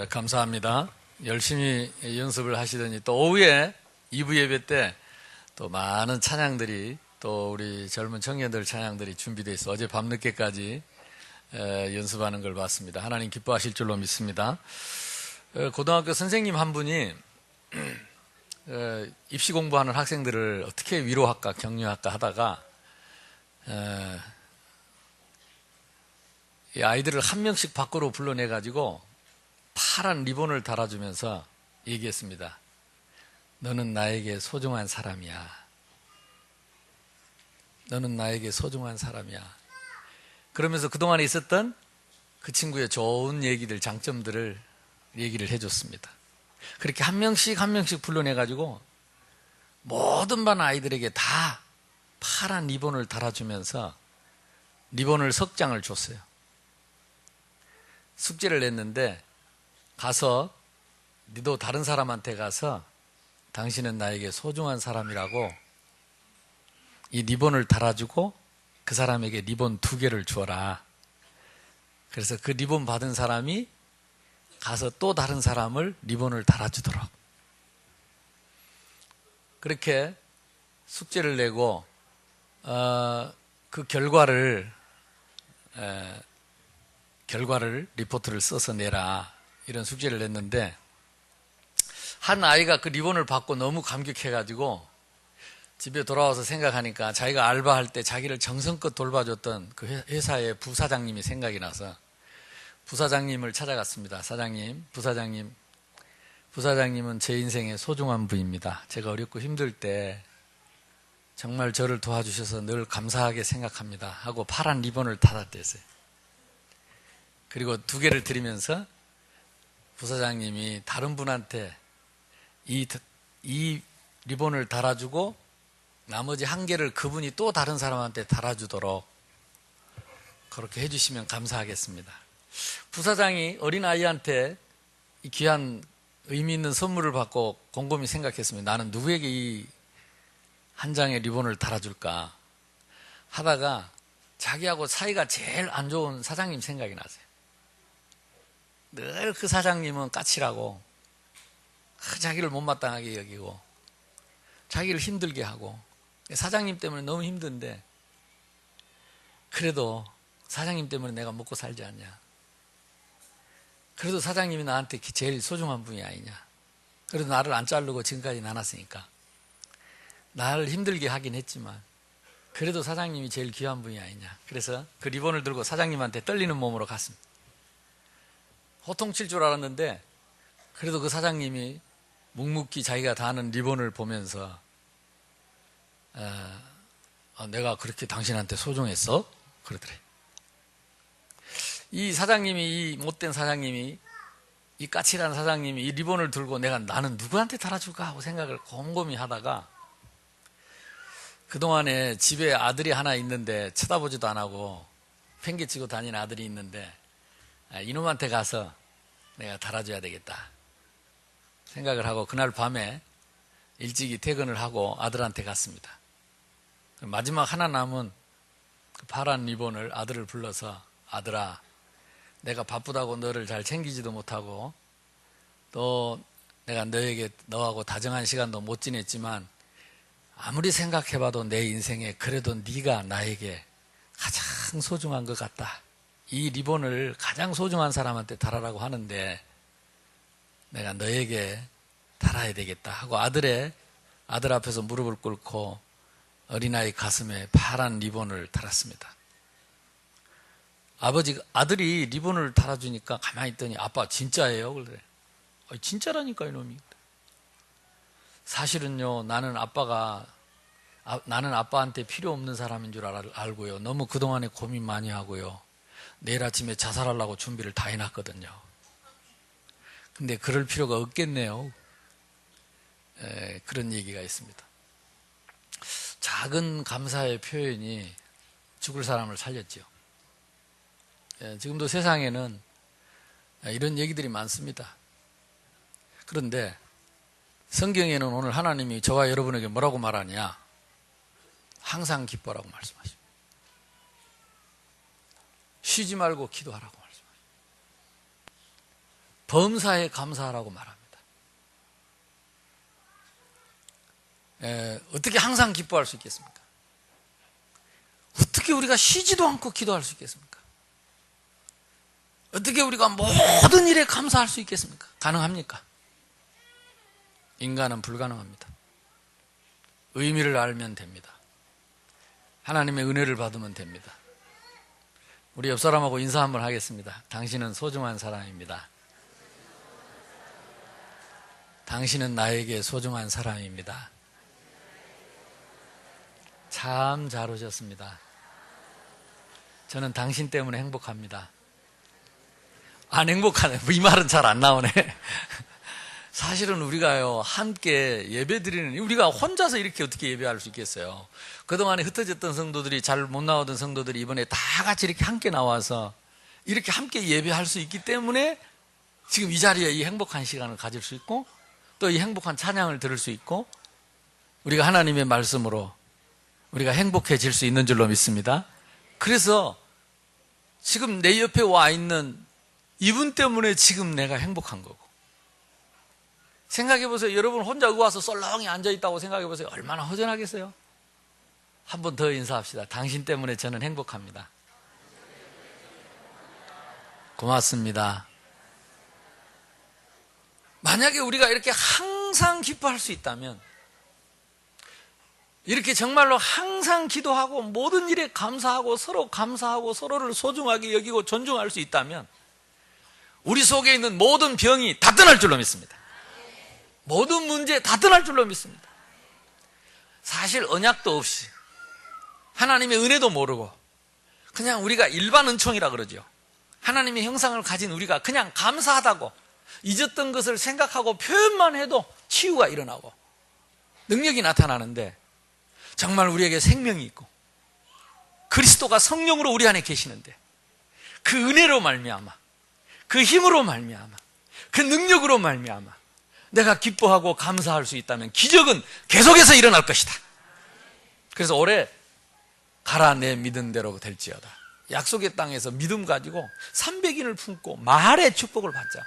감사합니다. 열심히 연습을 하시더니 또 오후에 2부 예배 때 또 많은 찬양들이 또 우리 젊은 청년들 찬양들이 준비되어 있어 어제 밤늦게까지 연습하는 걸 봤습니다. 하나님 기뻐하실 줄로 믿습니다. 고등학교 선생님 한 분이 입시 공부하는 학생들을 어떻게 위로할까 격려할까 하다가 이 아이들을 한 명씩 밖으로 불러내가지고 파란 리본을 달아주면서 얘기했습니다. 너는 나에게 소중한 사람이야. 너는 나에게 소중한 사람이야. 그러면서 그동안에 있었던 그 친구의 좋은 얘기들, 장점들을 얘기를 해줬습니다. 그렇게 한 명씩 한 명씩 불러내가지고 모든 반 아이들에게 다 파란 리본을 달아주면서 리본을 석 장을 줬어요. 숙제를 냈는데 가서 너도 다른 사람한테 가서 당신은 나에게 소중한 사람이라고 이 리본을 달아주고 그 사람에게 리본 2개를 주어라. 그래서 그 리본 받은 사람이 가서 또 다른 사람을 리본을 달아주도록. 그렇게 숙제를 내고 그 결과를 리포트를 써서 내라. 이런 숙제를 냈는데 한 아이가 그 리본을 받고 너무 감격해가지고 집에 돌아와서 생각하니까 자기가 알바할 때 자기를 정성껏 돌봐줬던 그 회사의 부사장님이 생각이 나서 부사장님을 찾아갔습니다. 부사장님은 제 인생의 소중한 분입니다. 제가 어렵고 힘들 때 정말 저를 도와주셔서 늘 감사하게 생각합니다. 하고 파란 리본을 닫아댔어요. 그리고 2개를 드리면서 부사장님이 다른 분한테 이 리본을 달아주고 나머지 1개를 그분이 또 다른 사람한테 달아주도록 그렇게 해주시면 감사하겠습니다. 부사장이 어린아이한테 이 귀한 의미 있는 선물을 받고 곰곰이 생각했습니다. 나는 누구에게 이 한 장의 리본을 달아줄까 하다가 자기하고 사이가 제일 안 좋은 사장님 생각이 나세요. 늘 그 사장님은 까칠하고 자기를 못마땅하게 여기고 자기를 힘들게 하고 사장님 때문에 너무 힘든데 그래도 사장님 때문에 내가 먹고 살지 않냐. 그래도 사장님이 나한테 제일 소중한 분이 아니냐. 그래도 나를 안 자르고 지금까지 나눴으니까 나를 힘들게 하긴 했지만 그래도 사장님이 제일 귀한 분이 아니냐. 그래서 그 리본을 들고 사장님한테 떨리는 몸으로 갔습니다. 호통칠 줄 알았는데 그래도 그 사장님이 묵묵히 자기가 다는 리본을 보면서 내가 그렇게 당신한테 소중했어? 그러더래. 이 사장님이, 이 못된 사장님이, 이 까칠한 사장님이 이 리본을 들고 나는 누구한테 달아줄까 하고 생각을 곰곰이 하다가 그동안에 집에 아들이 하나 있는데 쳐다보지도 안 하고 팽개치고 다니는 아들이 있는데 이놈한테 가서 내가 달아줘야 되겠다 생각을 하고 그날 밤에 일찍이 퇴근을 하고 아들한테 갔습니다. 마지막 하나 남은 그 파란 리본을 아들을 불러서 아들아, 내가 바쁘다고 너를 잘 챙기지도 못하고 또 내가 너하고 다정한 시간도 못 지냈지만 아무리 생각해봐도 내 인생에 그래도 네가 나에게 가장 소중한 것 같다. 이 리본을 가장 소중한 사람한테 달아라고 하는데 내가 너에게 달아야 되겠다 하고 아들 앞에서 무릎을 꿇고 어린아이 가슴에 파란 리본을 달았습니다. 아들이 리본을 달아주니까 가만히 있더니 아빠 진짜예요? 그래. 진짜라니까 이놈이. 사실은요 나는 아빠한테 필요 없는 사람인 줄 알고요. 너무 그동안에 고민 많이 하고요. 내일 아침에 자살하려고 준비를 다 해놨거든요. 근데 그럴 필요가 없겠네요. 그런 얘기가 있습니다. 작은 감사의 표현이 죽을 사람을 살렸죠. 지금도 세상에는 이런 얘기들이 많습니다. 그런데 성경에는 오늘 하나님이 저와 여러분에게 뭐라고 말하냐? 항상 기뻐라고 말씀하십니다. 쉬지 말고 기도하라고 말씀하십니다. 범사에 감사하라고 말합니다. 어떻게 항상 기뻐할 수 있겠습니까? 어떻게 우리가 쉬지도 않고 기도할 수 있겠습니까? 어떻게 우리가 모든 일에 감사할 수 있겠습니까? 가능합니까? 인간은 불가능합니다. 의미를 알면 됩니다. 하나님의 은혜를 받으면 됩니다. 우리 옆 사람하고 인사 한번 하겠습니다. 당신은 소중한 사람입니다. 당신은 나에게 소중한 사람입니다. 참 잘 오셨습니다. 저는 당신 때문에 행복합니다. 안 행복하네. 이 말은 잘 안 나오네. 사실은 우리가요, 함께 예배 드리는, 우리가 혼자서 이렇게 어떻게 예배할 수 있겠어요? 그동안에 흩어졌던 성도들이, 잘 못 나오던 성도들이 이번에 다 같이 이렇게 함께 나와서 이렇게 함께 예배할 수 있기 때문에 지금 이 자리에 이 행복한 시간을 가질 수 있고, 또 이 행복한 찬양을 들을 수 있고, 우리가 하나님의 말씀으로 우리가 행복해질 수 있는 줄로 믿습니다. 그래서 지금 내 옆에 와 있는 이분 때문에 지금 내가 행복한 거고, 생각해 보세요. 여러분 혼자 여기 와서 썰렁히 앉아있다고 생각해 보세요. 얼마나 허전하겠어요? 한 번 더 인사합시다. 당신 때문에 저는 행복합니다. 고맙습니다. 만약에 우리가 이렇게 항상 기뻐할 수 있다면, 이렇게 정말로 항상 기도하고 모든 일에 감사하고 서로 감사하고 서로를 소중하게 여기고 존중할 수 있다면 우리 속에 있는 모든 병이 다 떠날 줄로 믿습니다. 모든 문제 다 떠날 줄로 믿습니다. 사실 언약도 없이 하나님의 은혜도 모르고 그냥 우리가 일반 은총이라 그러죠. 하나님의 형상을 가진 우리가 그냥 감사하다고 잊었던 것을 생각하고 표현만 해도 치유가 일어나고 능력이 나타나는데, 정말 우리에게 생명이 있고 그리스도가 성령으로 우리 안에 계시는데 그 은혜로 말미암아, 그 힘으로 말미암아, 그 능력으로 말미암아 내가 기뻐하고 감사할 수 있다면 기적은 계속해서 일어날 것이다. 그래서 올해 가라 내 믿은 대로 될지어다. 약속의 땅에서 믿음 가지고 300인을 품고 말의 축복을 받자.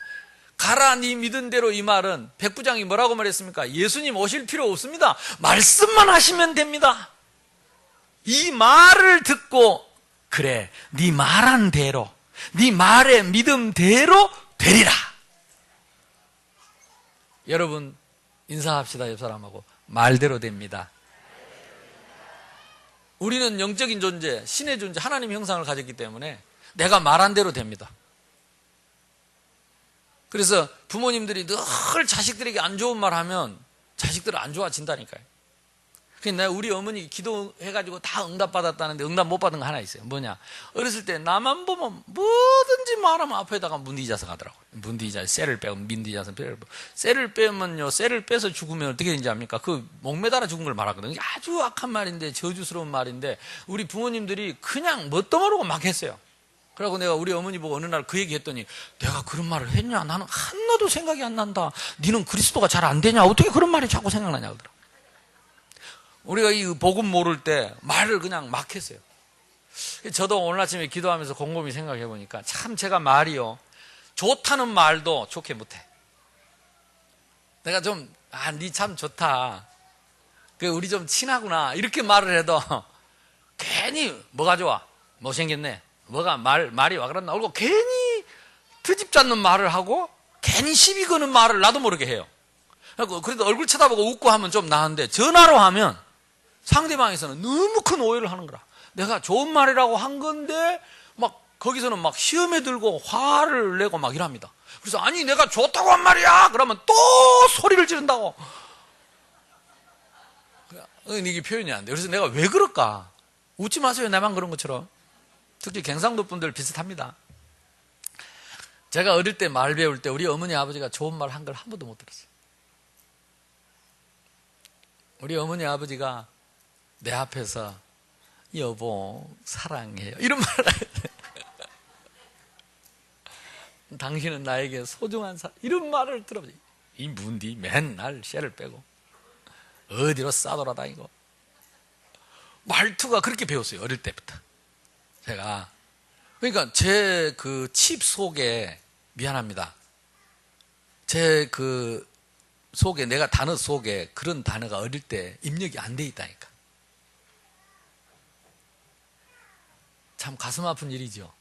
가라 네 믿은 대로, 이 말은 백부장이 뭐라고 말했습니까? 예수님 오실 필요 없습니다. 말씀만 하시면 됩니다. 이 말을 듣고 그래 네 말한 대로, 네 말의 믿음대로 되리라. 여러분 인사합시다. 옆 사람하고. 말대로 됩니다. 우리는 영적인 존재, 신의 존재, 하나님 형상을 가졌기 때문에 내가 말한 대로 됩니다. 그래서 부모님들이 늘 자식들에게 안 좋은 말 하면 자식들은 안 좋아진다니까요. 그러니까 우리 어머니 기도해가지고 다 응답받았다는데 응답 못 받은 거 하나 있어요. 뭐냐? 어렸을 때 나만 보면 뭐든지 말하면 앞에다가 문디자서 가더라고요. 문디자, 쇠를 빼고 민디자서 쇠를 빼면요, 쇠를 빼서 죽으면 어떻게 되는지 압니까? 그 목매달아 죽은 걸 말하거든요. 아주 악한 말인데, 저주스러운 말인데 우리 부모님들이 그냥 뭣도 모르고 막 했어요. 그러고 내가 우리 어머니 보고 어느 날 그 얘기 했더니, 내가 그런 말을 했냐? 나는 하나도 생각이 안 난다. 니는 그리스도가 잘 안 되냐? 어떻게 그런 말이 자꾸 생각나냐? 그러더라고요. 우리가 이 복음 모를 때 말을 그냥 막 했어요. 저도 오늘 아침에 기도하면서 곰곰이 생각해 보니까 참 제가 말이요, 좋다는 말도 좋게 못해. 내가 좀, 니 참 좋다, 우리 좀 친하구나, 이렇게 말을 해도 괜히 뭐가 좋아, 못생겼네, 뭐가 말이 와 그랬나, 그러고 괜히 트집지 않는 말을 하고 괜히 시비 거는 말을 나도 모르게 해요. 그래도 얼굴 쳐다보고 웃고 하면 좀 나은데, 전화로 하면 상대방에서는 너무 큰 오해를 하는 거라. 내가 좋은 말이라고 한 건데 막 거기서는 막 시험에 들고 화를 내고 막 이랍니다. 그래서 아니 내가 좋다고 한 말이야 그러면 또 소리를 지른다고. 이게 표현이 안 돼. 그래서 내가 왜 그럴까? 웃지 마세요. 나만 그런 것처럼. 특히 경상도 분들 비슷합니다. 제가 어릴 때 말 배울 때 우리 어머니 아버지가 좋은 말 한 걸 한 번도 못 들었어요. 우리 어머니 아버지가 내 앞에서 여보 사랑해요 이런 말을 당신은 나에게 소중한 사람, 이런 말을 들어보지. 이 문디 맨날 쇠를 빼고 어디로 싸돌아다니고, 말투가 그렇게 배웠어요. 어릴 때부터 제가. 그러니까 제 그 칩 속에, 미안합니다, 제 그 속에, 내가 단어 속에 그런 단어가 어릴 때 입력이 안 돼 있다니까. 참 가슴 아픈 일이죠.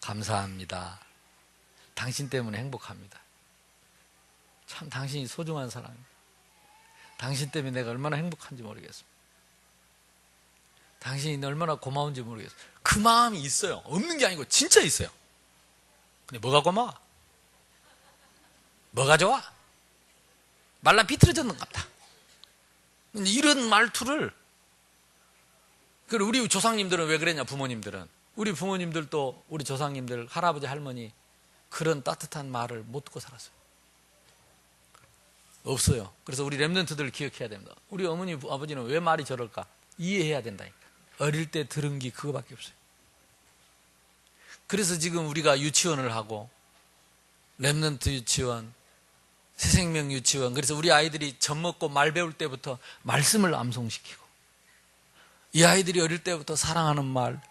감사합니다. 당신 때문에 행복합니다. 참 당신이 소중한 사람입니다. 당신 때문에 내가 얼마나 행복한지 모르겠습니다. 당신이 얼마나 고마운지 모르겠어요. 그 마음이 있어요. 없는 게 아니고 진짜 있어요. 근데 뭐가 고마워? 뭐가 좋아? 말라 비틀어졌는가 보다. 이런 말투를, 우리 조상님들은 왜 그랬냐, 부모님들은. 우리 부모님들도, 우리 조상님들, 할아버지, 할머니, 그런 따뜻한 말을 못 듣고 살았어요. 없어요. 그래서 우리 렘넌트들 기억해야 됩니다. 우리 어머니, 아버지는 왜 말이 저럴까? 이해해야 된다니까. 어릴 때 들은 게 그거밖에 없어요. 그래서 지금 우리가 유치원을 하고, 렘넌트 유치원, 새생명 유치원, 그래서 우리 아이들이 젖 먹고 말 배울 때부터 말씀을 암송시키고, 이 아이들이 어릴 때부터 사랑하는 말,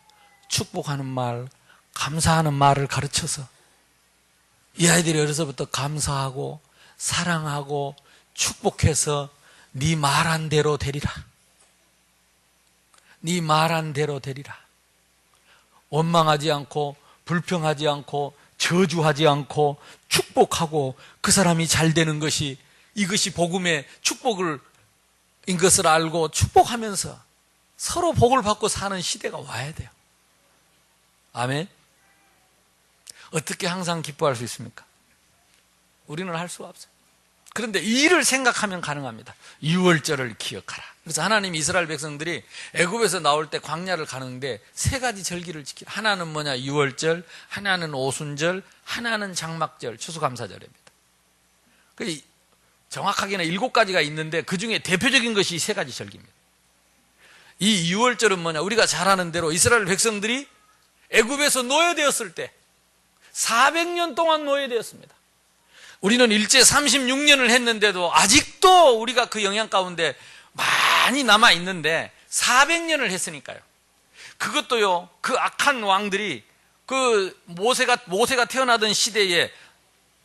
축복하는 말, 감사하는 말을 가르쳐서 이 아이들이 어려서부터 감사하고 사랑하고 축복해서 네 말한 대로 되리라. 네 말한 대로 되리라. 원망하지 않고 불평하지 않고 저주하지 않고 축복하고 그 사람이 잘 되는 것이, 이것이 복음의 축복인 것을 알고 축복하면서 서로 복을 받고 사는 시대가 와야 돼요. 아멘. 어떻게 항상 기뻐할 수 있습니까? 우리는 할 수가 없어요. 그런데 이 일을 생각하면 가능합니다. 유월절을 기억하라. 그래서 하나님이 이스라엘 백성들이 애굽에서 나올 때 광야를 가는데 세 가지 절기를 지키라. 하나는 뭐냐? 유월절, 하나는 오순절, 하나는 장막절, 추수감사절입니다. 정확하게는 7가지가 있는데 그 중에 대표적인 것이 세 가지 절기입니다. 이 유월절은 뭐냐? 우리가 잘 아는 대로 이스라엘 백성들이 애굽에서 노예되었을 때 400년 동안 노예되었습니다. 우리는 일제 36년을 했는데도 아직도 우리가 그 영향 가운데 많이 남아 있는데 400년을 했으니까요. 그것도요, 그 악한 왕들이 그 모세가 태어나던 시대에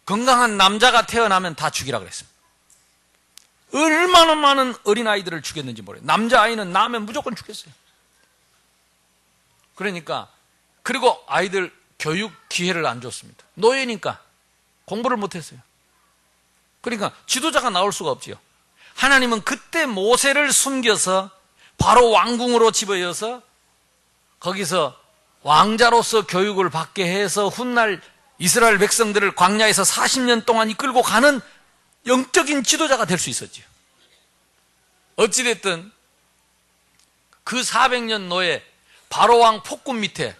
건강한 남자가 태어나면 다 죽이라 그랬습니다. 얼마나 많은 어린아이들을 죽였는지 모르겠어요. 남자아이는 낳으면 무조건 죽였어요. 그러니까, 그리고 아이들 교육 기회를 안 줬습니다. 노예니까 공부를 못했어요. 그러니까 지도자가 나올 수가 없지요. 하나님은 그때 모세를 숨겨서 바로 왕궁으로 집어여서 거기서 왕자로서 교육을 받게 해서 훗날 이스라엘 백성들을 광야에서 40년 동안 이끌고 가는 영적인 지도자가 될 수 있었지요. 어찌됐든 그 400년 노예 바로왕 폭군 밑에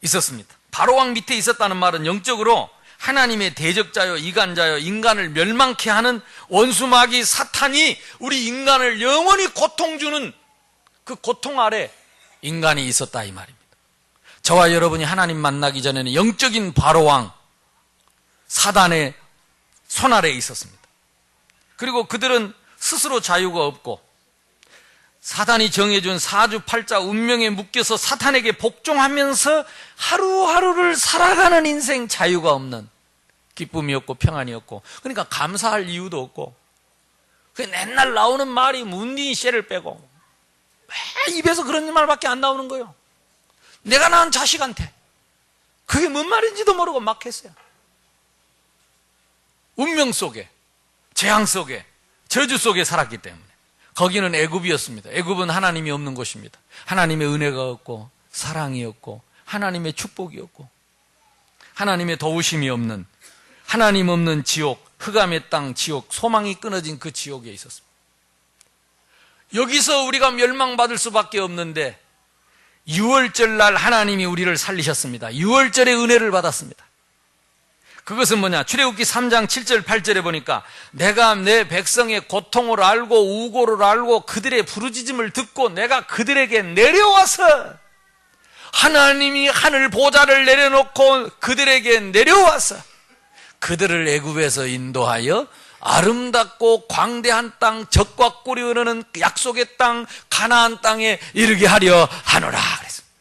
있었습니다. 바로왕 밑에 있었다는 말은 영적으로 하나님의 대적자요, 이간자요, 인간을 멸망케 하는 원수마귀 사탄이 우리 인간을 영원히 고통 주는 그 고통 아래 인간이 있었다 이 말입니다. 저와 여러분이 하나님 만나기 전에는 영적인 바로왕 사단의 손 아래에 있었습니다. 그리고 그들은 스스로 자유가 없고 사단이 정해준 사주팔자 운명에 묶여서 사탄에게 복종하면서 하루하루를 살아가는 인생, 자유가 없는, 기쁨이 없고 평안이 없고, 그러니까 감사할 이유도 없고, 맨날 나오는 말이 문디인 씨를 빼고 왜 입에서 그런 말밖에 안 나오는 거예요. 내가 낳은 자식한테 그게 뭔 말인지도 모르고 막 했어요. 운명 속에, 재앙 속에, 저주 속에 살았기 때문에. 거기는 애굽이었습니다. 애굽은 하나님이 없는 곳입니다. 하나님의 은혜가 없고 사랑이 없고 하나님의 축복이 없고 하나님의 도우심이 없는, 하나님 없는 지옥, 흑암의 땅 지옥, 소망이 끊어진 그 지옥에 있었습니다. 여기서 우리가 멸망받을 수밖에 없는데 유월절 날 하나님이 우리를 살리셨습니다. 유월절의 은혜를 받았습니다. 그것은 뭐냐? 출애굽기 3장 7절 8절에 보니까 내가 내 백성의 고통을 알고 우고를 알고 그들의 부르짖음을 듣고 내가 그들에게 내려와서, 하나님이 하늘 보좌를 내려놓고 그들에게 내려와서 그들을 애굽에서 인도하여 아름답고 광대한 땅, 젖과 꿀이 흐르는 약속의 땅, 가나안 땅에 이르게 하려 하노라 그랬습니다.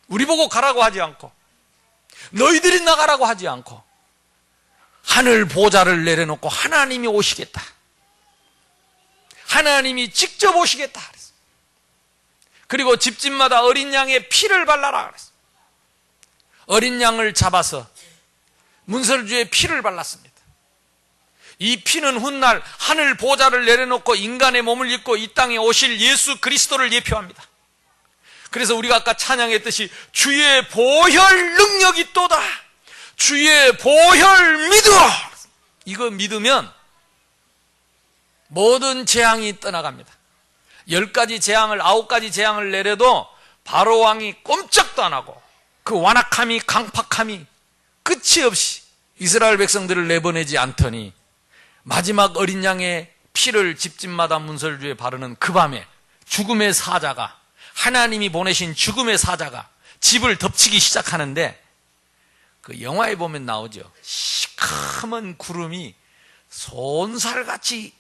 우리 보고 가라고 하지 않고, 너희들이 나가라고 하지 않고, 하늘 보좌를 내려놓고 하나님이 오시겠다. 하나님이 직접 오시겠다. 그리고 집집마다 어린 양의 피를 발라라 그랬어요. 어린 양을 잡아서 문설주의 피를 발랐습니다. 이 피는 훗날 하늘 보좌를 내려놓고 인간의 몸을 입고 이 땅에 오실 예수 그리스도를 예표합니다. 그래서 우리가 아까 찬양했듯이 주의 보혈 능력이 있도다. 주의 보혈 믿으라. 이거 믿으면 모든 재앙이 떠나갑니다. 10가지 재앙을 9가지 재앙을 내려도 바로 왕이 꼼짝도 안 하고 그 완악함이 강팍함이 끝이 없이 이스라엘 백성들을 내보내지 않더니 마지막 어린 양의 피를 집집마다 문설주에 바르는 그 밤에 죽음의 사자가, 하나님이 보내신 죽음의 사자가 집을 덮치기 시작하는데, 그 영화에 보면 나오죠. 시커먼 구름이 손살같이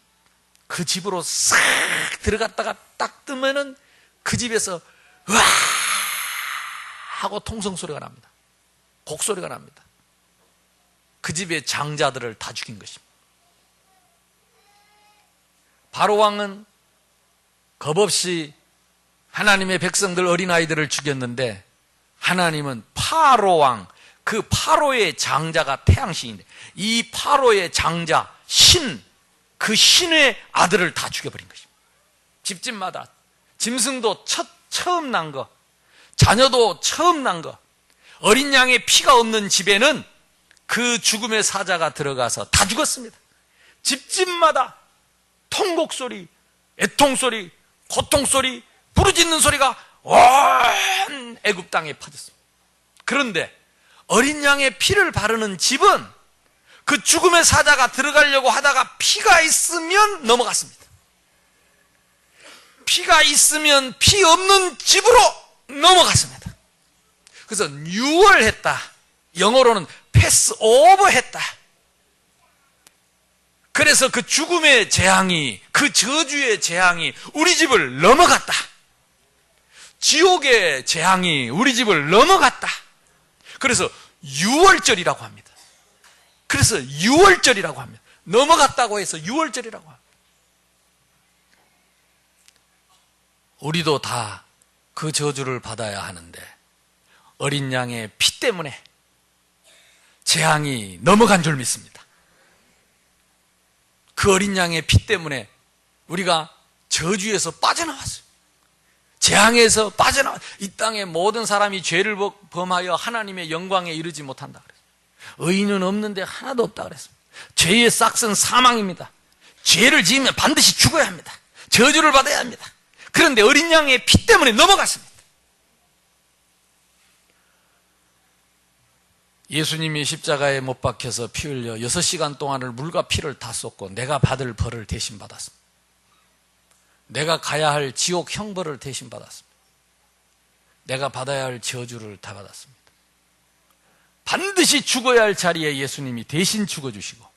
그 집으로 싹 들어갔다가 딱 뜨면은 그 집에서 와 하고 통성소리가 납니다. 곡소리가 납니다. 그 집의 장자들을 다 죽인 것입니다. 바로 왕은 겁없이 하나님의 백성들 어린아이들을 죽였는데, 하나님은 파로 왕, 그 파로의 장자가 태양신인데 이 파로의 장자 신, 그 신의 아들을 다 죽여버린 것입니다. 집집마다 짐승도 처음 난 거, 자녀도 처음 난 거, 어린 양의 피가 없는 집에는 그 죽음의 사자가 들어가서 다 죽었습니다. 집집마다 통곡소리, 애통소리, 고통소리, 부르짖는 소리가 온 애굽 땅에 퍼졌습니다. 그런데 어린 양의 피를 바르는 집은 그 죽음의 사자가 들어가려고 하다가 피가 있으면 넘어갔습니다. 피가 있으면 피 없는 집으로 넘어갔습니다. 그래서 유월했다. 영어로는 패스 오버했다. 그래서 그 죽음의 재앙이, 그 저주의 재앙이 우리 집을 넘어갔다. 지옥의 재앙이 우리 집을 넘어갔다. 그래서 유월절이라고 합니다. 그래서 유월절이라고 합니다. 넘어갔다고 해서 유월절이라고 합니다. 우리도 다 그 저주를 받아야 하는데 어린 양의 피 때문에 재앙이 넘어간 줄 믿습니다. 그 어린 양의 피 때문에 우리가 저주에서 빠져나왔어요. 재앙에서 빠져나왔어요. 이 땅의 모든 사람이 죄를 범하여 하나님의 영광에 이르지 못한다 그랬어요. 의인은 없는데 하나도 없다 그랬습니다. 죄의 싹은 사망입니다. 죄를 지으면 반드시 죽어야 합니다. 저주를 받아야 합니다. 그런데 어린 양의 피 때문에 넘어갔습니다. 예수님이 십자가에 못 박혀서 피 흘려 6시간 동안을 물과 피를 다 쏟고 내가 받을 벌을 대신 받았습니다. 내가 가야 할 지옥 형벌을 대신 받았습니다. 내가 받아야 할 저주를 다 받았습니다. 반드시 죽어야 할 자리에 예수님이 대신 죽어주시고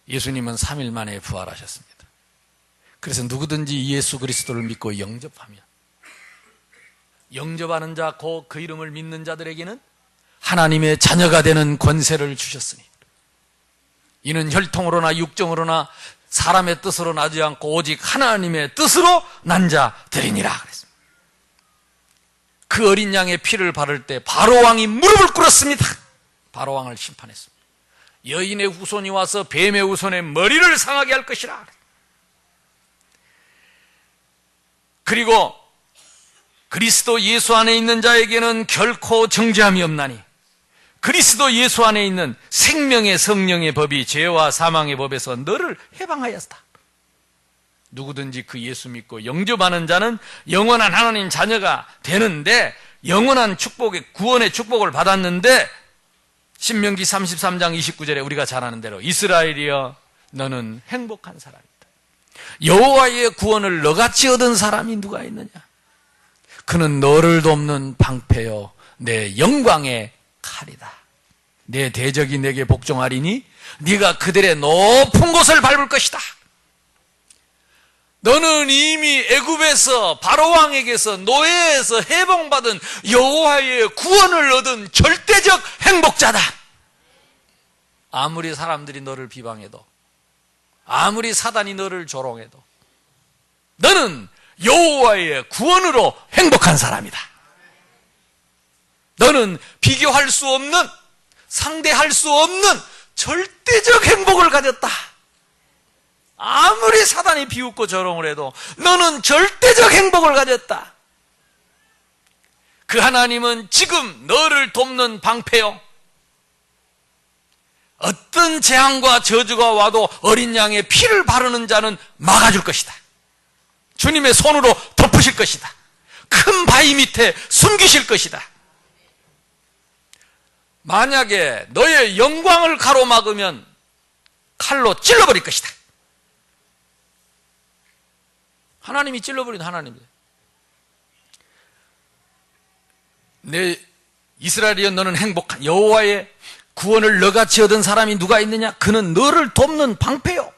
예수님은 3일 만에 부활하셨습니다. 그래서 누구든지 예수 그리스도를 믿고 영접하면, 영접하는 자, 그 이름을 믿는 자들에게는 하나님의 자녀가 되는 권세를 주셨으니 이는 혈통으로나 육정으로나 사람의 뜻으로 나지 않고 오직 하나님의 뜻으로 난 자들이니라 그랬습니다. 그 어린 양의 피를 바를 때 바로왕이 무릎을 꿇었습니다. 바로왕을 심판했습니다. 여인의 후손이 와서 뱀의 후손의 머리를 상하게 할 것이라. 그리고 그리스도 예수 안에 있는 자에게는 결코 정죄함이 없나니 그리스도 예수 안에 있는 생명의 성령의 법이 죄와 사망의 법에서 너를 해방하였다. 누구든지 그 예수 믿고 영접하는 자는 영원한 하나님 자녀가 되는데, 영원한 축복의 구원의 축복을 받았는데, 신명기 33장 29절에 우리가 잘 아는 대로 이스라엘이여 너는 행복한 사람이다. 여호와의 구원을 너같이 얻은 사람이 누가 있느냐? 그는 너를 돕는 방패요 내 영광의 칼이다. 내 대적이 내게 복종하리니 네가 그들의 높은 곳을 밟을 것이다. 너는 이미 애굽에서 바로왕에게서 노예에서 해방받은 여호와의 구원을 얻은 절대적 행복자다. 아무리 사람들이 너를 비방해도, 아무리 사단이 너를 조롱해도 너는 여호와의 구원으로 행복한 사람이다. 너는 비교할 수 없는, 상대할 수 없는 절대적 행복을 가졌다. 아무리 사단이 비웃고 조롱을 해도 너는 절대적 행복을 가졌다. 그 하나님은 지금 너를 돕는 방패요, 어떤 재앙과 저주가 와도 어린 양의 피를 바르는 자는 막아줄 것이다. 주님의 손으로 덮으실 것이다. 큰 바위 밑에 숨기실 것이다. 만약에 너의 영광을 가로막으면 칼로 찔러버릴 것이다. 하나님이 찔러버린 하나님이에요. 내 이스라엘이여, 너는 행복한, 여호와의 구원을 너같이 얻은 사람이 누가 있느냐? 그는 너를 돕는 방패요.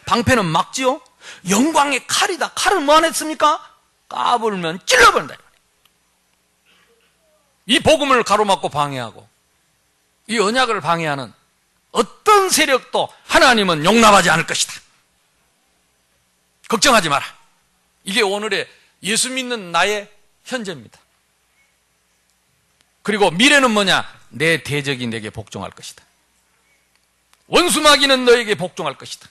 방패는 막지요. 영광의 칼이다. 칼을 뭐 안 했습니까? 까불면 찔러버린다. 이 복음을 가로막고 방해하고 이 언약을 방해하는 어떤 세력도 하나님은 용납하지 않을 것이다. 걱정하지 마라. 이게 오늘의 예수 믿는 나의 현재입니다. 그리고 미래는 뭐냐? 내 대적이 내게 복종할 것이다. 원수 마귀는 너에게 복종할 것이다.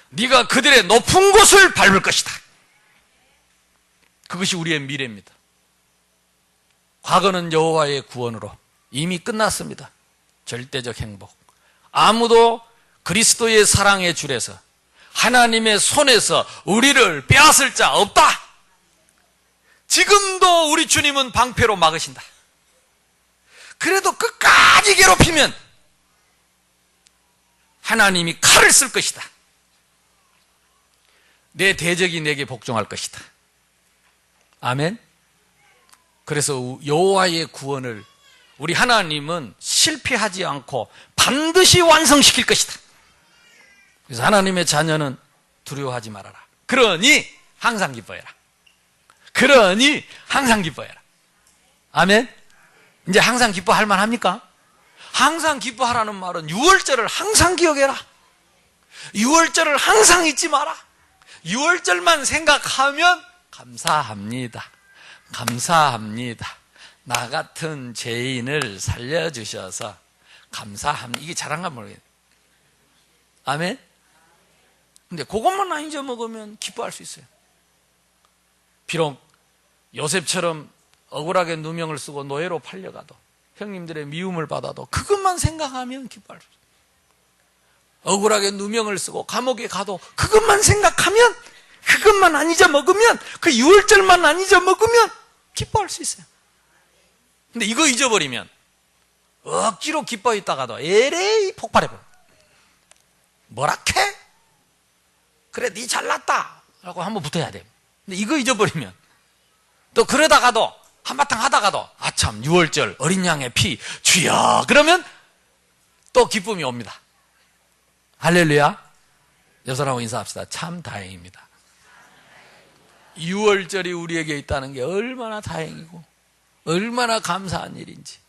네가 그들의 높은 곳을 밟을 것이다. 그것이 우리의 미래입니다. 과거는 여호와의 구원으로 이미 끝났습니다. 절대적 행복. 아무도 그리스도의 사랑의 줄에서, 하나님의 손에서 우리를 빼앗을 자 없다. 지금도 우리 주님은 방패로 막으신다. 그래도 끝까지 괴롭히면 하나님이 칼을 쓸 것이다. 내 대적이 내게 복종할 것이다. 아멘. 그래서 여호와의 구원을 우리 하나님은 실패하지 않고 반드시 완성시킬 것이다. 그래서 하나님의 자녀는 두려워하지 말아라. 그러니 항상 기뻐해라. 그러니 항상 기뻐해라. 아멘. 이제 항상 기뻐할 만합니까? 항상 기뻐하라는 말은 6월절을 항상 기억해라. 6월절을 항상 잊지 마라. 6월절만 생각하면 감사합니다. 감사합니다. 나 같은 죄인을 살려주셔서 감사합니다. 이게 잘한가 모르겠네. 아멘? 근데 그것만 안 잊어먹으면 기뻐할 수 있어요. 비록 요셉처럼 억울하게 누명을 쓰고 노예로 팔려가도, 형님들의 미움을 받아도 그것만 생각하면 기뻐할 수 있어요. 억울하게 누명을 쓰고 감옥에 가도 그것만 생각하면, 그것만 안 잊어먹으면, 그 6월절만 안 잊어먹으면 기뻐할 수 있어요. 근데 이거 잊어버리면 억지로 기뻐 있다가도 에레이 폭발해버려. 뭐라케? 그래, 니 잘났다 라고 한번 붙어야 돼. 근데 이거 잊어버리면 또 그러다가도 한바탕 하다가도 아참 6월절 어린 양의 피 주여 그러면 또 기쁨이 옵니다. 할렐루야. 여러분하고 인사합시다. 참 다행입니다. 6월절이 우리에게 있다는 게 얼마나 다행이고 얼마나 감사한 일인지.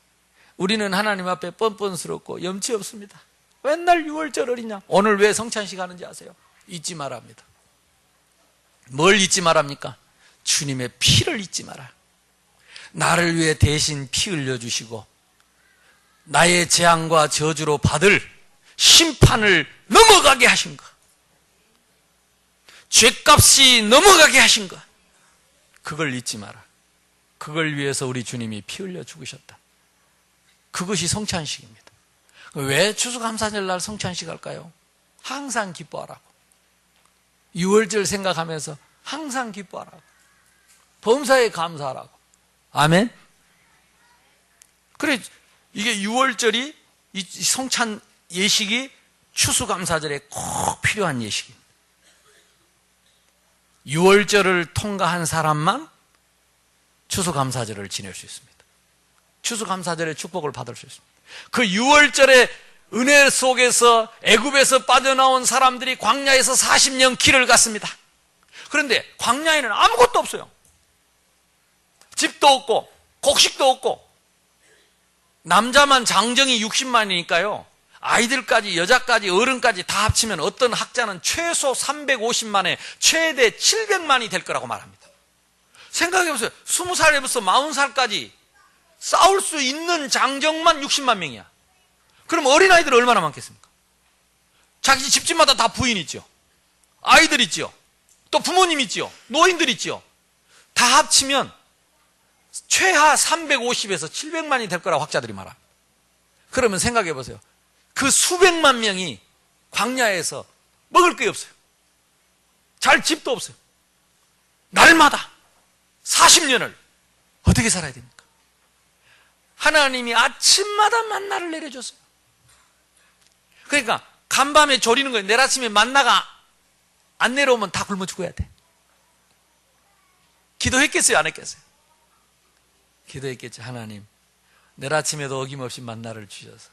우리는 하나님 앞에 뻔뻔스럽고 염치 없습니다. 맨날 6월절 어리냐. 오늘 왜 성찬식 하는지 아세요? 잊지 말합니다. 뭘 잊지 말합니까? 주님의 피를 잊지 마라. 나를 위해 대신 피 흘려주시고 나의 재앙과 저주로 받을 심판을 넘어가게 하신 것, 죗값이 넘어가게 하신 것, 그걸 잊지 마라. 그걸 위해서 우리 주님이 피 흘려 죽으셨다. 그것이 성찬식입니다. 왜 추수감사절 날 성찬식 할까요? 항상 기뻐하라고. 6월절 생각하면서 항상 기뻐하라고. 범사에 감사하라고. 아멘. 그래, 이게 6월절이, 이 성찬 예식이 추수감사절에 꼭 필요한 예식입니다. 6월절을 통과한 사람만 추수감사절을 지낼 수 있습니다. 추수감사절의 축복을 받을 수 있습니다. 그 6월절의 은혜 속에서 애굽에서 빠져나온 사람들이 광야에서 40년 길을 갔습니다. 그런데 광야에는 아무것도 없어요. 집도 없고 곡식도 없고, 남자만 장정이 60만이니까요 아이들까지, 여자까지, 어른까지 다 합치면 어떤 학자는 최소 350만에 최대 700만이 될 거라고 말합니다. 생각해보세요. 20살에서 40살까지 싸울 수 있는 장정만 60만 명이야. 그럼 어린아이들은 얼마나 많겠습니까? 자기 집집마다 다 부인 있죠. 아이들 있죠. 또 부모님 있죠. 노인들 있죠. 다 합치면 최하 350에서 700만이 될 거라고 학자들이 말합니다. 그러면 생각해 보세요. 그 수백만 명이 광야에서 먹을 게 없어요. 잘 집도 없어요. 날마다 40년을 어떻게 살아야 됩니까? 하나님이 아침마다 만나를 내려줬어요. 그러니까 간밤에 졸이는 거예요. 내일 아침에 만나가 안 내려오면 다 굶어 죽어야 돼. 기도했겠어요? 안 했겠어요? 기도했겠죠. 하나님, 내일 아침에도 어김없이 만나를 주셔서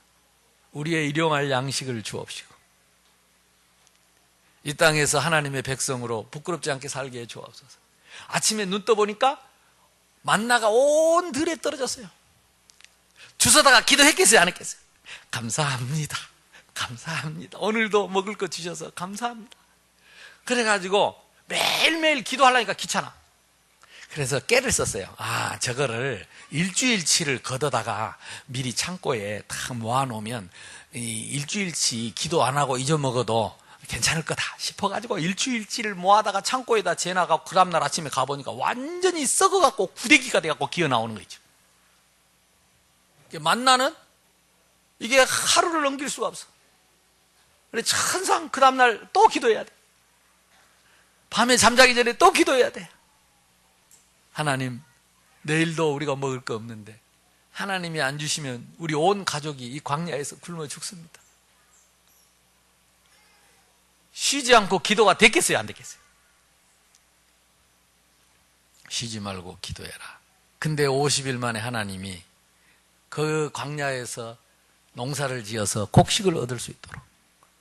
우리의 일용할 양식을 주옵시고 이 땅에서 하나님의 백성으로 부끄럽지 않게 살게 해 주옵소서. 아침에 눈 떠보니까 만나가 온 들에 떨어졌어요. 주워다가 기도했겠어요? 안 했겠어요? 감사합니다. 감사합니다. 오늘도 먹을 거 주셔서 감사합니다. 그래가지고 매일매일 기도하려니까 귀찮아. 그래서 깨를 썼어요. 저거를 일주일치를 걷어다가 미리 창고에 딱 모아놓으면 일주일치 기도 안 하고 잊어먹어도 괜찮을 거다 싶어가지고 일주일치를 모아다가 창고에다 재놔가고 그 다음날 아침에 가보니까 완전히 썩어갖고 구데기가 돼갖고 기어 나오는 거죠. 만나는 이게 하루를 넘길 수가 없어. 그래서 항상 그 다음날 또 기도해야 돼. 밤에 잠자기 전에 또 기도해야 돼. 하나님, 내일도 우리가 먹을 거 없는데 하나님이 안 주시면 우리 온 가족이 이 광야에서 굶어 죽습니다. 쉬지 않고 기도가 됐겠어요? 안 됐겠어요? 쉬지 말고 기도해라. 근데 50일 만에 하나님이 그 광야에서 농사를 지어서 곡식을 얻을 수 있도록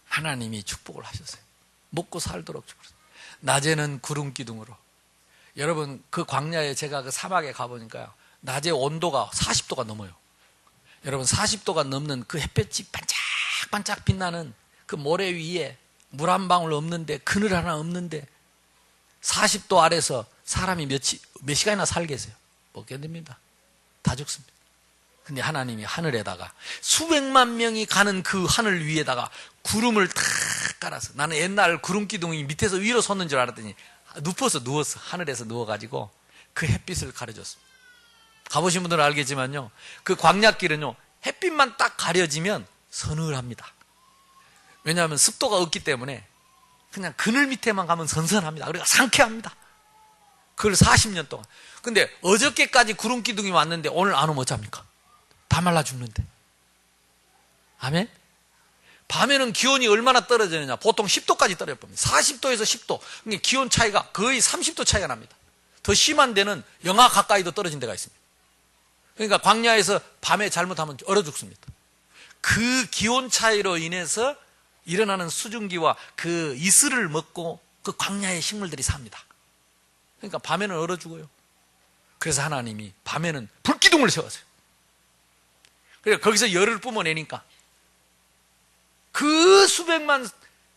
하나님이 축복을 하셨어요. 먹고 살도록 축복을. 낮에는 구름 기둥으로. 여러분, 그 광야에 제가 그 사막에 가보니까요, 낮에 온도가 40도가 넘어요. 여러분, 40도가 넘는 그 햇볕이 반짝반짝 빛나는 그 모래 위에 물 한 방울 없는데, 그늘 하나 없는데 40도 아래서 사람이 몇 시간이나 살겠어요? 못 견딥니다. 다 죽습니다. 근데 하나님이 하늘에다가 수백만 명이 가는 그 하늘 위에다가 구름을 탁 깔아서, 나는 옛날 구름 기둥이 밑에서 위로 솟는 줄 알았더니 누웠어. 하늘에서 누워가지고 그 햇빛을 가려줬습니다. 가보신 분들은 알겠지만요, 그 광야길은요, 햇빛만 딱 가려지면 서늘합니다. 왜냐하면 습도가 없기 때문에 그냥 그늘 밑에만 가면 선선합니다. 그러니까 상쾌합니다. 그걸 40년 동안. 근데 어저께까지 구름 기둥이 왔는데 오늘 안 오면 어쩝니까? 다 말라 죽는데. 아멘? 밤에는 기온이 얼마나 떨어지느냐? 보통 10도까지 떨어져 봅니다. 40도에서 10도. 그러니까 기온 차이가 거의 30도 차이가 납니다. 더 심한 데는 영하 가까이도 떨어진 데가 있습니다. 그러니까 광야에서 밤에 잘못하면 얼어 죽습니다. 그 기온 차이로 인해서 일어나는 수증기와 그 이슬을 먹고 그 광야의 식물들이 삽니다. 그러니까 밤에는 얼어 죽어요. 그래서 하나님이 밤에는 불기둥을 세웠어요. 그래서 거기서 열을 뿜어내니까 그 수백만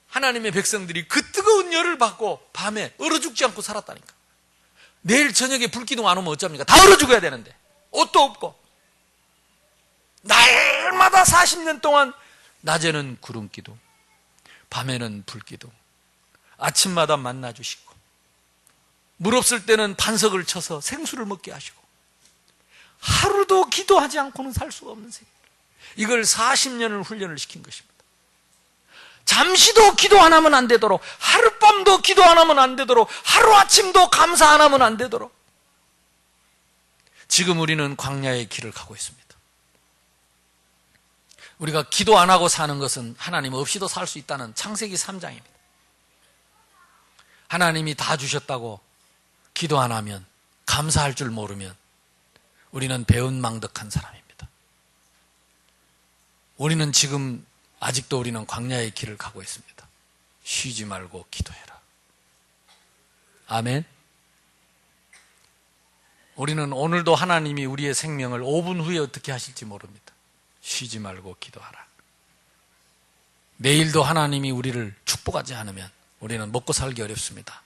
하나님의 백성들이 그 뜨거운 열을 받고 밤에 얼어 죽지 않고 살았다니까. 내일 저녁에 불기둥 안 오면 어쩝니까? 다 얼어 죽어야 되는데 옷도 없고. 날마다 40년 동안 낮에는 구름기둥, 밤에는 불기둥, 아침마다 만나주시고, 물 없을 때는 반석을 쳐서 생수를 먹게 하시고, 하루도 기도하지 않고는 살 수가 없는 세계. 이걸 40년을 훈련을 시킨 것입니다. 잠시도 기도 안 하면 안 되도록, 하룻밤도 기도 안 하면 안 되도록, 하루아침도 감사 안 하면 안 되도록. 지금 우리는 광야의 길을 가고 있습니다. 우리가 기도 안 하고 사는 것은 하나님 없이도 살 수 있다는 창세기 3장입니다. 하나님이 다 주셨다고 기도 안 하면, 감사할 줄 모르면 우리는 배은망덕한 사람입니다. 우리는 지금 아직도 우리는 광야의 길을 가고 있습니다. 쉬지 말고 기도해라. 아멘. 우리는 오늘도 하나님이 우리의 생명을 5분 후에 어떻게 하실지 모릅니다. 쉬지 말고 기도하라. 내일도 하나님이 우리를 축복하지 않으면 우리는 먹고 살기 어렵습니다.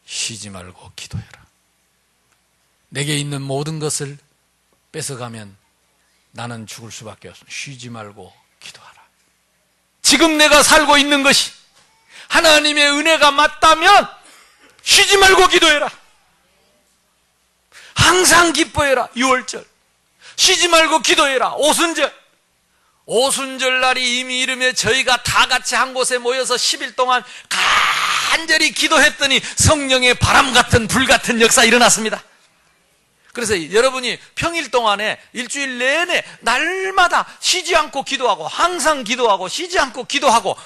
쉬지 말고 기도해라. 내게 있는 모든 것을 뺏어가면 나는 죽을 수밖에 없습니다. 쉬지 말고 기도하라. 지금 내가 살고 있는 것이 하나님의 은혜가 맞다면 쉬지 말고 기도해라. 항상 기뻐해라. 6월절 쉬지 말고 기도해라. 오순절, 오순절 날이 이미 이르며 저희가 다 같이 한 곳에 모여서 10일 동안 간절히 기도했더니 성령의 바람 같은 불 같은 역사 일어났습니다. 그래서 여러분이 평일 동안에 일주일 내내 날마다 쉬지 않고 기도하고 항상 기도하고 쉬지 않고 기도하고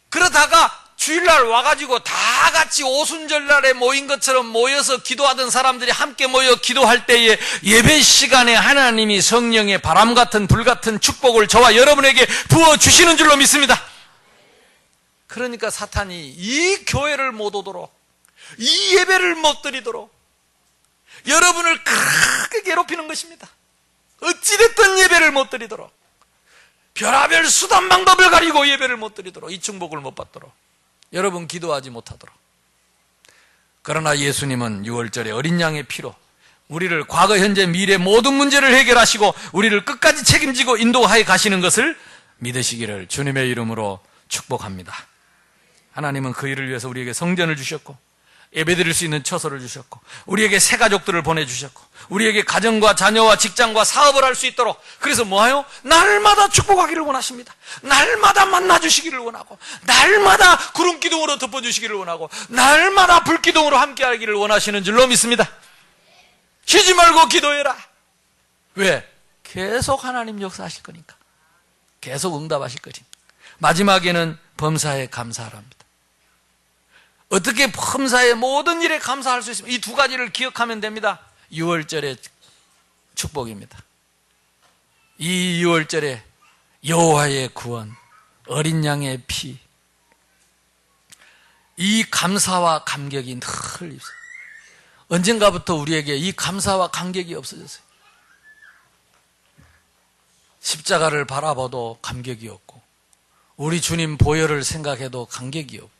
그러다가 주일날 와가지고 다 같이 오순절날에 모인 것처럼 모여서 기도하던 사람들이 함께 모여 기도할 때에 예배 시간에 하나님이 성령의 바람 같은 불 같은 축복을 저와 여러분에게 부어주시는 줄로 믿습니다. 그러니까 사탄이 이 교회를 못 오도록, 이 예배를 못 드리도록 여러분을 크게 괴롭히는 것입니다. 어찌됐든 예배를 못 드리도록, 별하별 수단 방법을 가리고 예배를 못 드리도록, 이 축복을 못 받도록, 여러분 기도하지 못하도록. 그러나 예수님은 6월절에 어린 양의 피로 우리를 과거, 현재, 미래 모든 문제를 해결하시고 우리를 끝까지 책임지고 인도하여 가시는 것을 믿으시기를 주님의 이름으로 축복합니다. 하나님은 그 일을 위해서 우리에게 성전을 주셨고 예배드릴 수 있는 처소를 주셨고 우리에게 새 가족들을 보내주셨고 우리에게 가정과 자녀와 직장과 사업을 할 수 있도록, 그래서 뭐하요? 날마다 축복하기를 원하십니다. 날마다 만나주시기를 원하고 날마다 구름기둥으로 덮어주시기를 원하고 날마다 불기둥으로 함께하기를 원하시는 줄로 믿습니다. 쉬지 말고 기도해라. 왜? 계속 하나님 역사하실 거니까. 계속 응답하실 거니. 마지막에는 범사에 감사하랍니다. 어떻게 범사의 모든 일에 감사할 수 있습니까? 이 두 가지를 기억하면 됩니다. 6월절의 축복입니다. 이 6월절에 여호와의 구원, 어린 양의 피, 이 감사와 감격이 늘 있어요. 언젠가부터 우리에게 이 감사와 감격이 없어졌어요. 십자가를 바라봐도 감격이 없고 우리 주님 보혈을 생각해도 감격이 없고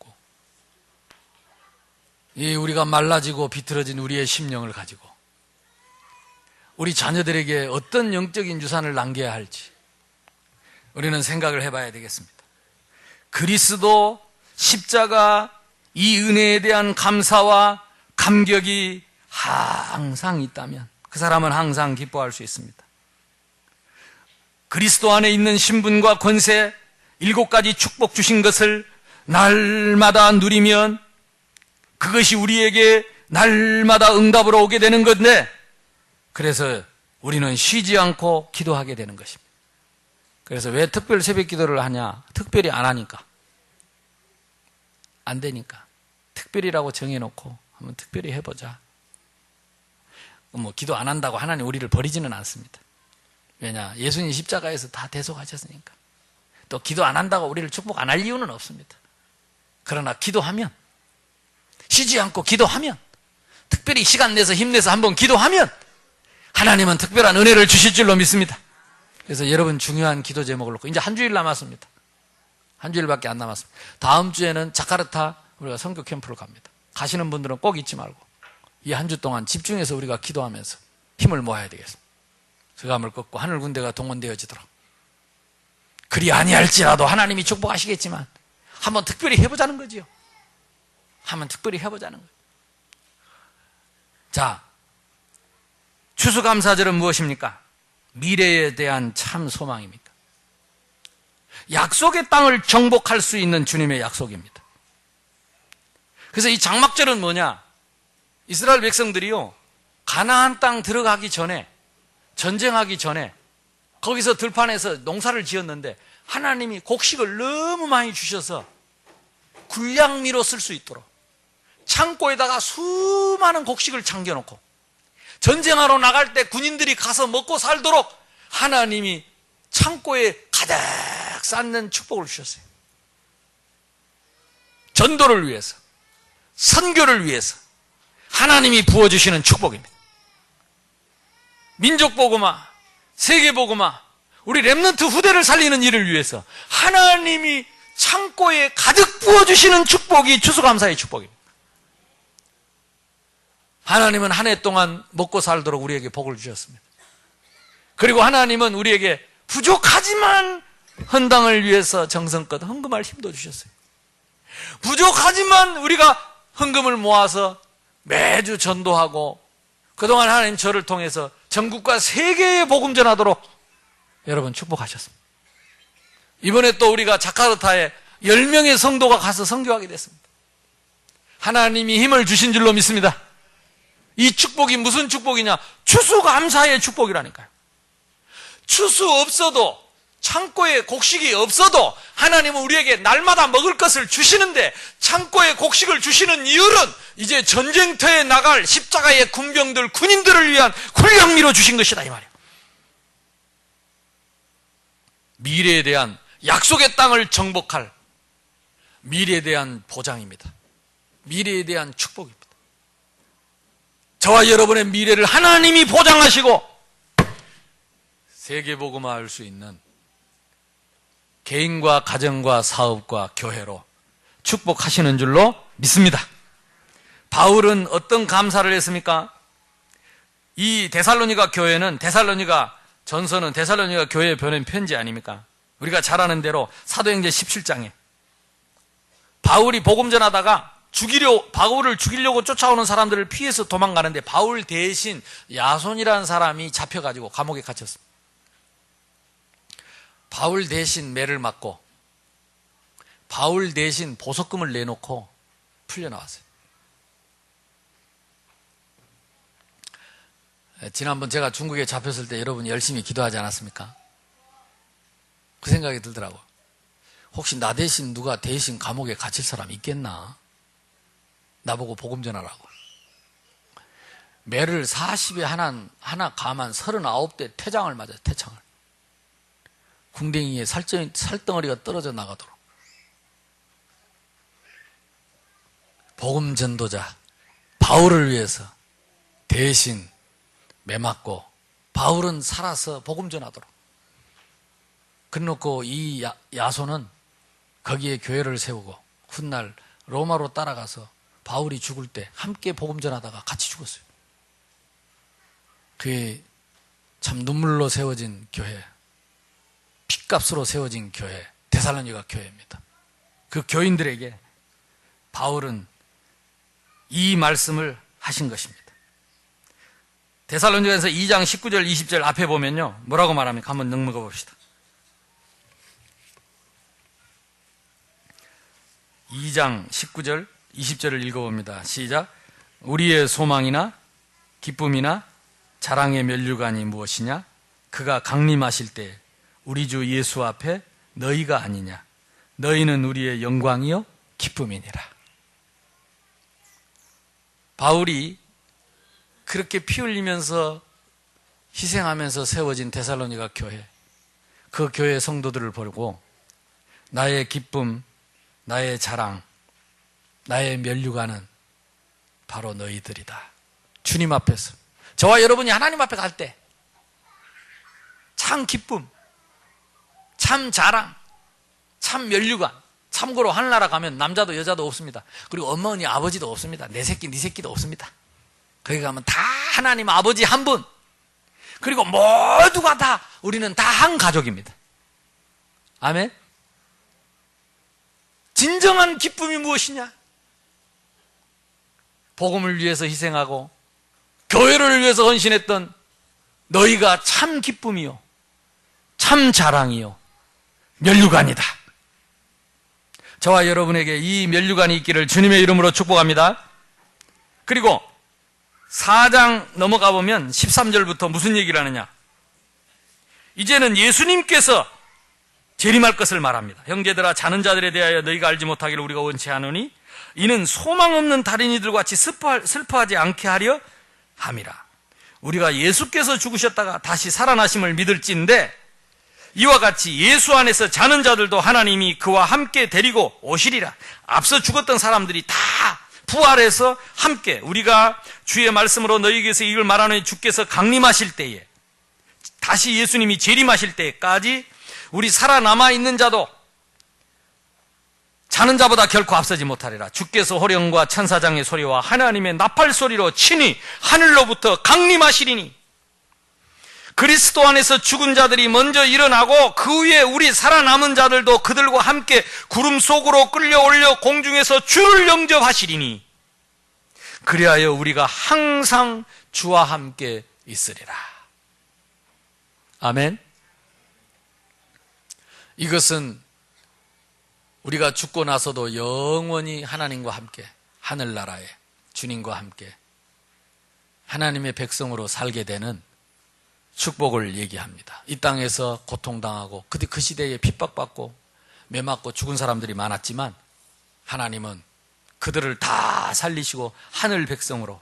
우리가 말라지고 비틀어진 우리의 심령을 가지고 우리 자녀들에게 어떤 영적인 유산을 남겨야 할지 우리는 생각을 해봐야 되겠습니다. 그리스도, 십자가, 이 은혜에 대한 감사와 감격이 항상 있다면 그 사람은 항상 기뻐할 수 있습니다. 그리스도 안에 있는 신분과 권세, 7가지 축복 주신 것을 날마다 누리면 그것이 우리에게 날마다 응답으로 오게 되는 건데, 그래서 우리는 쉬지 않고 기도하게 되는 것입니다. 그래서 왜 특별 새벽 기도를 하냐? 특별히 안 하니까. 안 되니까. 특별이라고 정해놓고 한번 특별히 해보자. 뭐 기도 안 한다고 하나님 우리를 버리지는 않습니다. 왜냐? 예수님 십자가에서 다 대속하셨으니까. 또 기도 안 한다고 우리를 축복 안 할 이유는 없습니다. 그러나 기도하면, 쉬지 않고 기도하면, 특별히 시간 내서 힘내서 한번 기도하면 하나님은 특별한 은혜를 주실 줄로 믿습니다. 그래서 여러분 중요한 기도 제목을 놓고 이제 한 주일 남았습니다. 한 주일밖에 안 남았습니다. 다음 주에는 자카르타 우리가 선교 캠프를 갑니다. 가시는 분들은 꼭 잊지 말고 이 한 주 동안 집중해서 우리가 기도하면서 힘을 모아야 되겠습니다. 저감을 꺾고 하늘 군대가 동원되어지도록. 그리 아니할지라도 하나님이 축복하시겠지만 한번 특별히 해보자는 거지요. 한번 특별히 해보자는 거예요. 자, 추수감사절은 무엇입니까? 미래에 대한 참 소망입니다. 약속의 땅을 정복할 수 있는 주님의 약속입니다. 그래서 이 장막절은 뭐냐? 이스라엘 백성들이요, 가나안 땅 들어가기 전에, 전쟁하기 전에 거기서 들판에서 농사를 지었는데 하나님이 곡식을 너무 많이 주셔서 군량미로 쓸 수 있도록 창고에다가 수많은 곡식을 잠겨놓고 전쟁하러 나갈 때 군인들이 가서 먹고 살도록 하나님이 창고에 가득 쌓는 축복을 주셨어요. 전도를 위해서, 선교를 위해서 하나님이 부어주시는 축복입니다. 민족복음화, 세계복음화, 우리 렘넌트 후대를 살리는 일을 위해서 하나님이 창고에 가득 부어주시는 축복이 추수감사의 축복입니다. 하나님은 한 해 동안 먹고 살도록 우리에게 복을 주셨습니다. 그리고 하나님은 우리에게 부족하지만 헌당을 위해서 정성껏 헌금할 힘도 주셨어요. 부족하지만 우리가 헌금을 모아서 매주 전도하고 그동안 하나님 저를 통해서 전국과 세계에 복음 전하도록 여러분 축복하셨습니다. 이번에 또 우리가 자카르타에 10명의 성도가 가서 선교하게 됐습니다. 하나님이 힘을 주신 줄로 믿습니다. 이 축복이 무슨 축복이냐? 추수감사의 축복이라니까요. 추수 없어도, 창고에 곡식이 없어도 하나님은 우리에게 날마다 먹을 것을 주시는데, 창고에 곡식을 주시는 이유는 이제 전쟁터에 나갈 십자가의 군병들, 군인들을 위한 훈련미로 주신 것이다 이 말이에요. 미래에 대한 약속의 땅을 정복할 미래에 대한 보장입니다. 미래에 대한 축복입니다. 저와 여러분의 미래를 하나님이 보장하시고 세계복음화할 수 있는 개인과 가정과 사업과 교회로 축복하시는 줄로 믿습니다. 바울은 어떤 감사를 했습니까? 이 데살로니가 교회는, 데살로니가 전서는 데살로니가 교회에 보낸 편지 아닙니까? 우리가 잘 아는 대로 사도행전 17장에 바울이 복음 전하다가 바울을 죽이려고 쫓아오는 사람들을 피해서 도망가는데 바울 대신 야손이라는 사람이 잡혀가지고 감옥에 갇혔습니다. 바울 대신 매를 맞고 바울 대신 보석금을 내놓고 풀려나왔어요. 지난번 제가 중국에 잡혔을 때 여러분이 열심히 기도하지 않았습니까? 그 생각이 들더라고요. 혹시 나 대신 누가 대신 감옥에 갇힐 사람 있겠나? 나보고 복음 전하라고. 매를 40에 하나 감한 39대 태장을 맞아요. 태창을. 궁뎅이에 살덩어리가 떨어져 나가도록. 복음 전도자 바울을 위해서 대신 매 맞고 바울은 살아서 복음 전하도록. 그래놓고 이 야손은 거기에 교회를 세우고 훗날 로마로 따라가서 바울이 죽을 때 함께 복음 전하다가 같이 죽었어요. 그게 참 눈물로 세워진 교회, 핏값으로 세워진 교회, 데살로니가 교회입니다. 그 교인들에게 바울은 이 말씀을 하신 것입니다. 데살로니가에서 2장 19절 20절 앞에 보면요 뭐라고 말합니까? 한번 넘어가 봅시다. 2장 19절 20절을 읽어봅니다. 시작. 우리의 소망이나 기쁨이나 자랑의 면류관이 무엇이냐? 그가 강림하실 때 우리 주 예수 앞에 너희가 아니냐? 너희는 우리의 영광이요 기쁨이니라. 바울이 그렇게 피 흘리면서 희생하면서 세워진 데살로니가 교회, 그 교회 성도들을 보고 나의 기쁨, 나의 자랑, 나의 면류관은 바로 너희들이다. 주님 앞에서 저와 여러분이 하나님 앞에 갈 때 참 기쁨, 참 자랑, 참 면류관. 참고로 하늘나라 가면 남자도 여자도 없습니다. 그리고 어머니 아버지도 없습니다. 내 새끼 네 새끼도 없습니다. 거기 가면 다 하나님 아버지 한 분, 그리고 모두가 다 우리는 다 한 가족입니다. 아멘. 진정한 기쁨이 무엇이냐? 복음을 위해서 희생하고 교회를 위해서 헌신했던 너희가 참 기쁨이요 참 자랑이요 면류관이다. 저와 여러분에게 이 면류관이 있기를 주님의 이름으로 축복합니다. 그리고 4장 넘어가 보면 13절부터 무슨 얘기를 하느냐? 이제는 예수님께서 재림할 것을 말합니다. 형제들아, 자는 자들에 대하여 너희가 알지 못하기를 우리가 원치 않으니 이는 소망 없는 다른 이들 같이 슬퍼하지 않게 하려 함이라. 우리가 예수께서 죽으셨다가 다시 살아나심을 믿을진데 이와 같이 예수 안에서 자는 자들도 하나님이 그와 함께 데리고 오시리라. 앞서 죽었던 사람들이 다 부활해서 함께, 우리가 주의 말씀으로 너희에게서 이걸 말하노니 주께서 강림하실 때에, 다시 예수님이 재림하실 때까지 우리 살아남아 있는 자도 자는 자보다 결코 앞서지 못하리라. 주께서 호령과 천사장의 소리와 하나님의 나팔 소리로 친히 하늘로부터 강림하시리니 그리스도 안에서 죽은 자들이 먼저 일어나고 그 위에 우리 살아남은 자들도 그들과 함께 구름 속으로 끌려올려 공중에서 주를 영접하시리니 그리하여 우리가 항상 주와 함께 있으리라. 아멘. 이것은 우리가 죽고 나서도 영원히 하나님과 함께 하늘나라에 주님과 함께 하나님의 백성으로 살게 되는 축복을 얘기합니다. 이 땅에서 고통당하고 그 시대에 핍박받고 매맞고 죽은 사람들이 많았지만 하나님은 그들을 다 살리시고 하늘 백성으로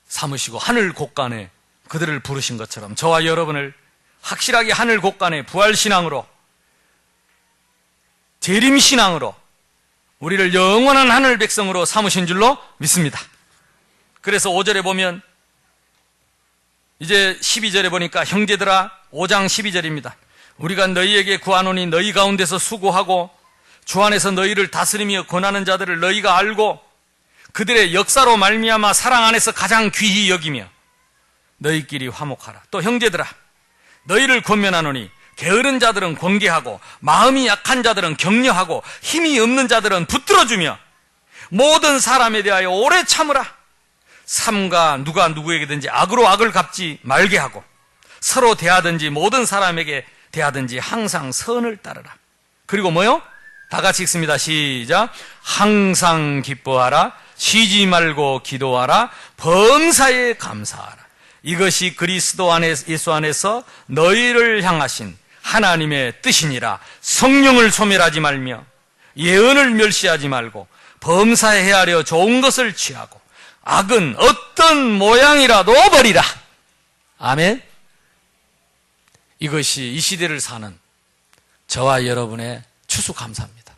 삼으시고 하늘 곳간에 그들을 부르신 것처럼 저와 여러분을 확실하게 하늘 곳간에 부활신앙으로 재림신앙으로 우리를 영원한 하늘 백성으로 삼으신 줄로 믿습니다. 그래서 5절에 보면 이제 12절에 보니까 형제들아 5장 12절입니다. 우리가 너희에게 구하노니 너희 가운데서 수고하고 주 안에서 너희를 다스리며 권하는 자들을 너희가 알고 그들의 역사로 말미암아 사랑 안에서 가장 귀히 여기며 너희끼리 화목하라. 또 형제들아 너희를 권면하노니 게으른 자들은 권계하고 마음이 약한 자들은 격려하고 힘이 없는 자들은 붙들어주며 모든 사람에 대하여 오래 참으라. 삼가 누가 누구에게든지 악으로 악을 갚지 말게 하고 서로 대하든지 모든 사람에게 대하든지 항상 선을 따르라. 그리고 뭐요? 다 같이 읽습니다. 시작. 항상 기뻐하라. 쉬지 말고 기도하라. 범사에 감사하라. 이것이 그리스도 안에 예수 안에서 너희를 향하신 하나님의 뜻이니라. 성령을 소멸하지 말며 예언을 멸시하지 말고 범사에 헤아려 좋은 것을 취하고 악은 어떤 모양이라도 버리라. 아멘. 이것이 이 시대를 사는 저와 여러분의 추수감사입니다.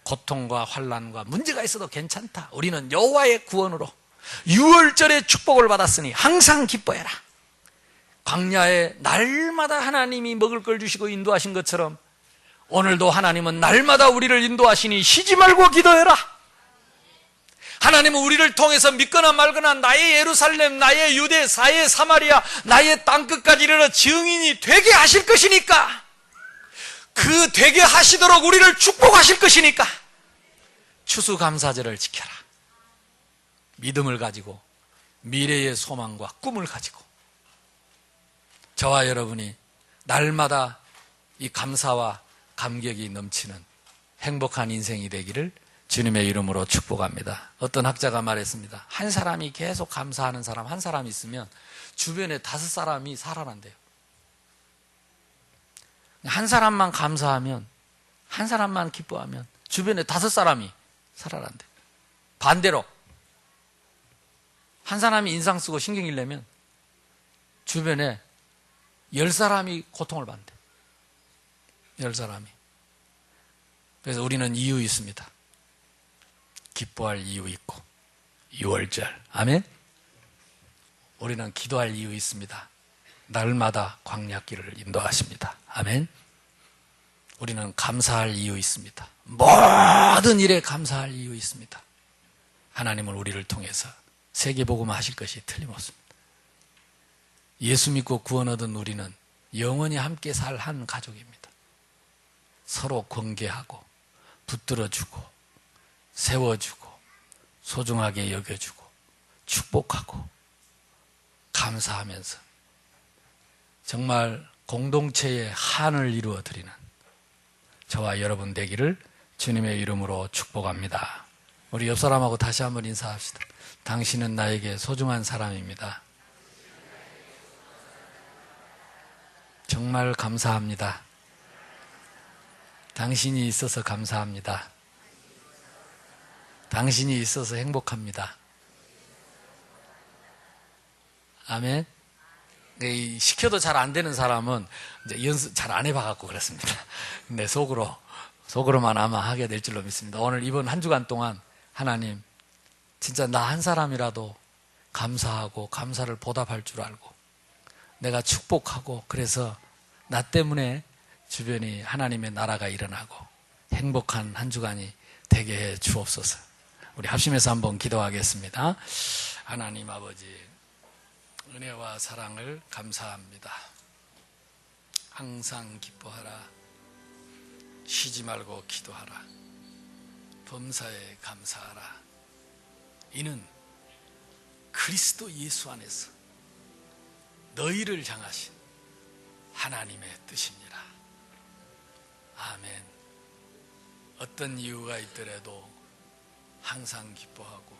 고통과 환난과 문제가 있어도 괜찮다. 우리는 여호와의 구원으로 유월절의 축복을 받았으니 항상 기뻐해라. 광야에 날마다 하나님이 먹을 걸 주시고 인도하신 것처럼 오늘도 하나님은 날마다 우리를 인도하시니 쉬지 말고 기도해라. 하나님은 우리를 통해서 믿거나 말거나 나의 예루살렘, 나의 유대, 나의 사마리아, 나의 땅끝까지 이르러 증인이 되게 하실 것이니까 그 되게 하시도록 우리를 축복하실 것이니까 추수감사절을 지켜라. 믿음을 가지고 미래의 소망과 꿈을 가지고 저와 여러분이 날마다 이 감사와 감격이 넘치는 행복한 인생이 되기를 주님의 이름으로 축복합니다. 어떤 학자가 말했습니다. 한 사람이 계속 감사하는 사람 한 사람이 있으면 주변에 5사람이 살아난대요. 한 사람만 감사하면 한 사람만 기뻐하면 주변에 5사람이 살아난대요. 반대로 한 사람이 인상 쓰고 신경을 내면 주변에 10사람이 고통을 받는대요. 10사람이. 그래서 우리는 이유 있습니다. 기뻐할 이유 있고 유월절. 아멘. 우리는 기도할 이유 있습니다. 날마다 광야길을 인도하십니다. 아멘. 우리는 감사할 이유 있습니다. 모든 일에 감사할 이유 있습니다. 하나님은 우리를 통해서 세계복음 하실 것이 틀림없습니다. 예수 믿고 구원 얻은 우리는 영원히 함께 살 한 가족입니다. 서로 권계하고 붙들어주고 세워주고 소중하게 여겨주고 축복하고 감사하면서 정말 공동체의 한을 이루어드리는 저와 여러분 되기를 주님의 이름으로 축복합니다. 우리 옆 사람하고 다시 한번 인사합시다. 당신은 나에게 소중한 사람입니다. 정말 감사합니다. 당신이 있어서 감사합니다. 당신이 있어서 행복합니다. 아멘. 시켜도 잘 안 되는 사람은 이제 연습 잘 안 해봐갖고 그렇습니다. 근데 속으로만 아마 하게 될 줄로 믿습니다. 오늘 이번 한 주간 동안 하나님 진짜 나 한 사람이라도 감사하고 감사를 보답할 줄 알고 내가 축복하고 그래서 나 때문에 주변이 하나님의 나라가 일어나고 행복한 한 주간이 되게 해 주옵소서. 우리 합심해서 한번 기도하겠습니다. 하나님 아버지, 은혜와 사랑을 감사합니다. 항상 기뻐하라. 쉬지 말고 기도하라. 범사에 감사하라. 이는 그리스도 예수 안에서 너희를 향하신 하나님의 뜻입니다. 아멘. 어떤 이유가 있더라도 항상 기뻐하고